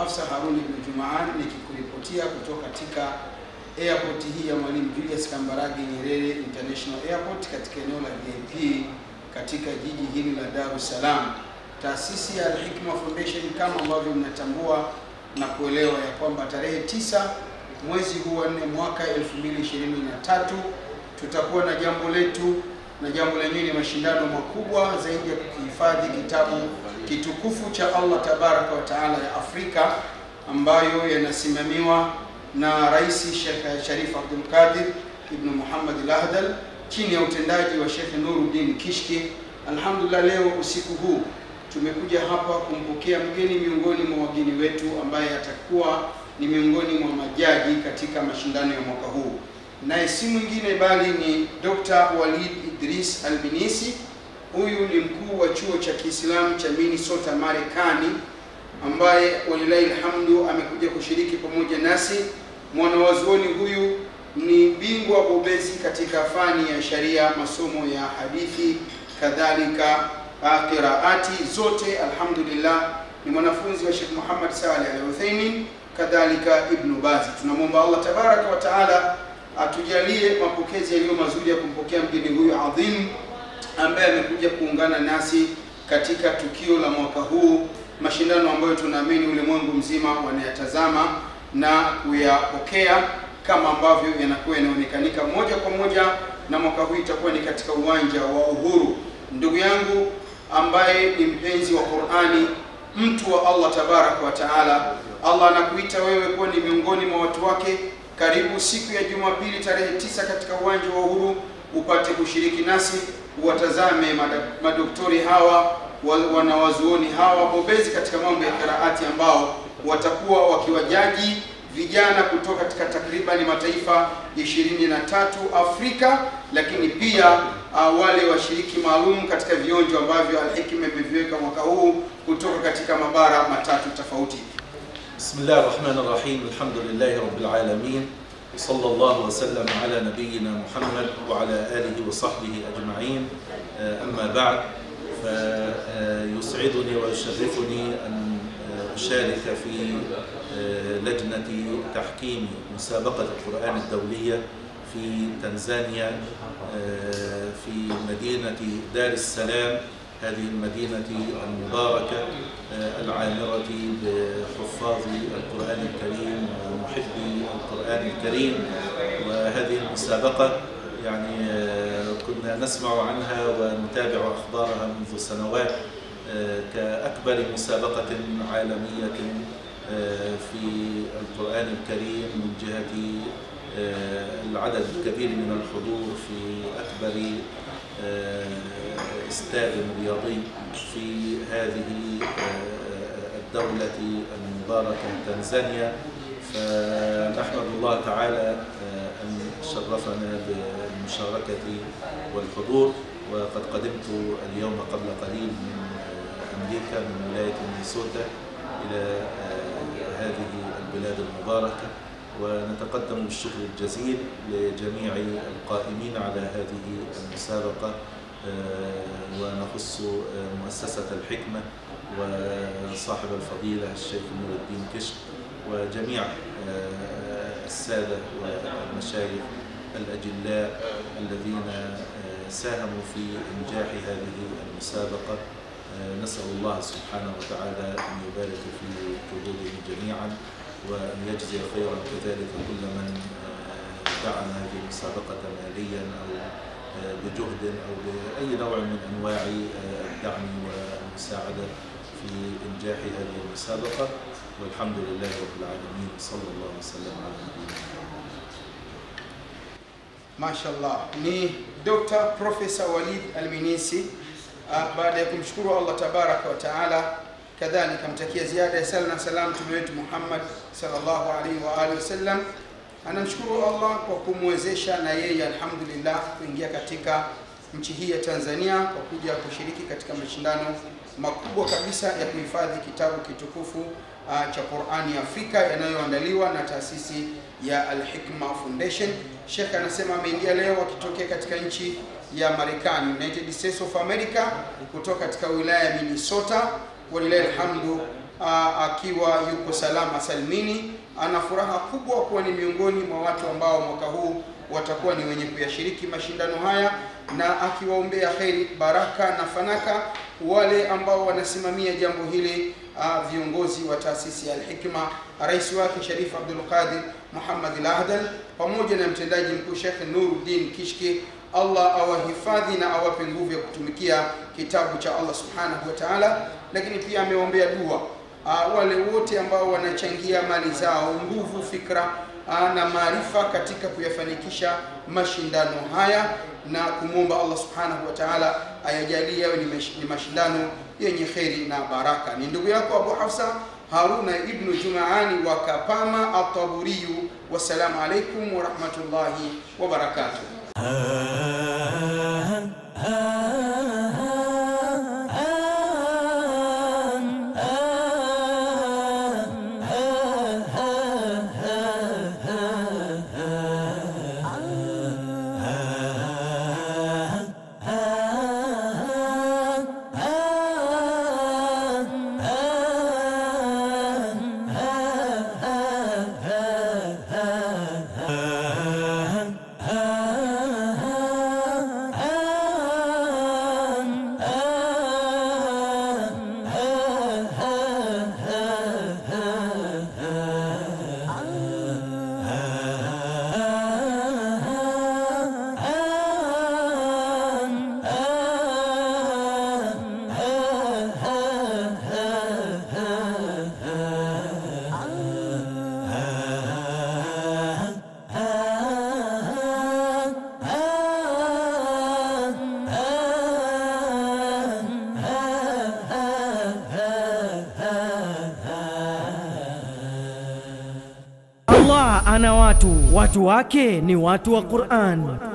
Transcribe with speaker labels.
Speaker 1: Hafsa Harun ibn Jumaan nikikuripotia kutoka katika airport hii ya Mwalimu Julius Kambarage Nyerere International Airport katika eneo la VIP katika jiji hili la Dar es Salaam. Taasisi ya Al-Hikma Foundation, kama ambavyo mnatambua na kuelewa ya kwamba tarehe 9 mwezi huu wa 4 mwaka 2023 tutakuwa na jambo letu, na jambo lenyewe ni mashindano makubwa zaidi ya kuhifadhi kitabu kitukufu cha Allah Tabaraka wa Taala ya Afrika, ambayo yanasimamiwa na Rais Sheikh Sharif Abdul Qadir ibn Muhammad al-Ahdal chini ya utendaji wa Sheikh Nuruddin Kishki. Alhamdulillah, leo usiku huu tumekuja hapa kumpokea mgeni miongoni mwa wageni wetu ambaye atakuwa ni miongoni mwa majaji katika mashindano ya mwaka huu, naye si mwingine bali ni Dr. Walid Idris Al-Minisi. Huyu ni mkuu wa chuo cha Kiislamu cha Minnesota, Marekani, ambaye walilahi alhamdu amekuja kushiriki pamoja nasi. Mwanawazuoni huyu ni bingwa bobezi katika fani ya sharia, masomo ya hadithi, kadhalika qiraati zote. Alhamdulillah, ni mwanafunzi wa Sheikh Muhammad Saleh Al-Uthaymeen, kadhalika Ibn Baz. Tunamwomba Allah Tabaraka wa Taala atujalie mapokezi yaliyo mazuri ya kumpokea mgeni huyu adhim ambaye amekuja kuungana nasi katika tukio la mwaka huu, mashindano ambayo tunaamini ulimwengu mzima wanayatazama na kuyapokea kama ambavyo yanakuwa yanaonekanika moja kwa moja, na mwaka huu itakuwa ni katika uwanja wa Uhuru. Ndugu yangu ambaye ni mpenzi wa Qur'ani, mtu wa Allah Tabaraka wa Taala, Allah anakuita wewe kuwa ni miongoni mwa watu wake. Karibu siku ya Jumapili tarehe 9 katika uwanja wa Uhuru upate kushiriki nasi, uwatazame madoktori hawa, wanawazuoni hawa bobezi katika mambo ya qiraati, ambao watakuwa wakiwajaji vijana kutoka katika takriban mataifa 23 Afrika, lakini pia wale washiriki maalum katika vionjo ambavyo Al-Hikma imeviweka mwaka huu kutoka katika mabara matatu tofauti.
Speaker 2: Bismillahir Rahmanir Rahim. Alhamdulillahi Rabbil Alamin. Sallallahu wa sallam ala nabiyyina Muhammad wa ala alihi wa sahbihi ajma'in. Amma ba'd, فيسعدني ويشرفني أن أشارك في لجنة تحكيم مسابقة القرآن الدولية في تنزانيا في مدينة دار السلام، هذه المدينة المباركة العامرة بحفاظ القرآن الكريم ومحبي القرآن الكريم. وهذه المسابقة يعني كنا نسمع عنها ونتابع أخبارها منذ سنوات كأكبر مسابقة عالمية في القرآن الكريم من جهة العدد الكبير من الحضور في أكبر استاد رياضي في هذه الدولة المباركة تنزانيا. فنحمد الله تعالى أن شرفنا بالمشاركة والحضور. وقد قدمت اليوم قبل قليل من أمريكا من ولاية مينيسوتا إلى هذه البلاد المباركة، ونتقدم بالشكر الجزيل لجميع القائمين على هذه المسابقة، ونخص مؤسسة الحكمة وصاحب الفضيلة الشيخ نور الدين كشك وجميع السادة والمشايخ الأجلاء الذين ساهموا في إنجاح هذه المسابقة. نسأل الله سبحانه وتعالى أن يبارك في جهودهم جميعا، وأن يجزي خيرا كذلك كل من دعم هذه المسابقة ماليا أو بجهد أو بأي نوع من أنواع الدعم والمساعدة في إنجاح هذه المسابقة. والحمد لله رب العالمين، صلى الله وسلم على نبينا محمد.
Speaker 1: Mashallah, ni Dr. Professor Walid Al-Minisi. Baada ya kumshukuru Allah Tabaraka wa Taala, kadhalika mtakia ziada ya sala na salam Mtume wetu Muhammad sallallahu alaihi wa alihi wasallam, anamshukuru Allah kwa kumwezesha na yeye alhamdulillah kuingia katika nchi hii ya Tanzania kwa kuja kushiriki katika mashindano makubwa kabisa ya kuhifadhi kitabu kitukufu cha Qur'ani ya Afrika yanayoandaliwa na taasisi ya Al-Hikma Foundation. Sheikh anasema ameingia leo akitokea katika nchi ya Marekani, United States of America, kutoka katika wilaya ya Minnesota. Walilahi alhamdu, akiwa yuko salama salimini. Ana furaha kubwa kuwa ni miongoni mwa watu ambao mwaka huu watakuwa ni wenye kuyashiriki mashindano haya, na akiwaombea kheri, baraka na fanaka wale ambao wanasimamia jambo hili, viongozi wa taasisi ya Al-Hikma, rais wake Sharif Abdul Qadir Muhammad Al-Ahdal, pamoja na mtendaji mkuu Sheikh Nuruddin Kishki. Allah awahifadhi na awape nguvu ya kutumikia kitabu cha Allah subhanahu wa ta'ala. Lakini pia ameombea dua wale wote ambao wanachangia mali zao, nguvu, fikra na maarifa katika kuyafanikisha mashindano haya, na kumwomba Allah subhanahu wa ta'ala ayajalie yawe ni mashindano yenye kheri na baraka. Ni ndugu yako Abu Hafsa Haruna ibn Jumaani wa Kapama At-Taburiyu. Wassalamu alaikum wa rahmatullahi wa barakatuh.
Speaker 3: Allah ana watu wake ni watu wa Qur'an.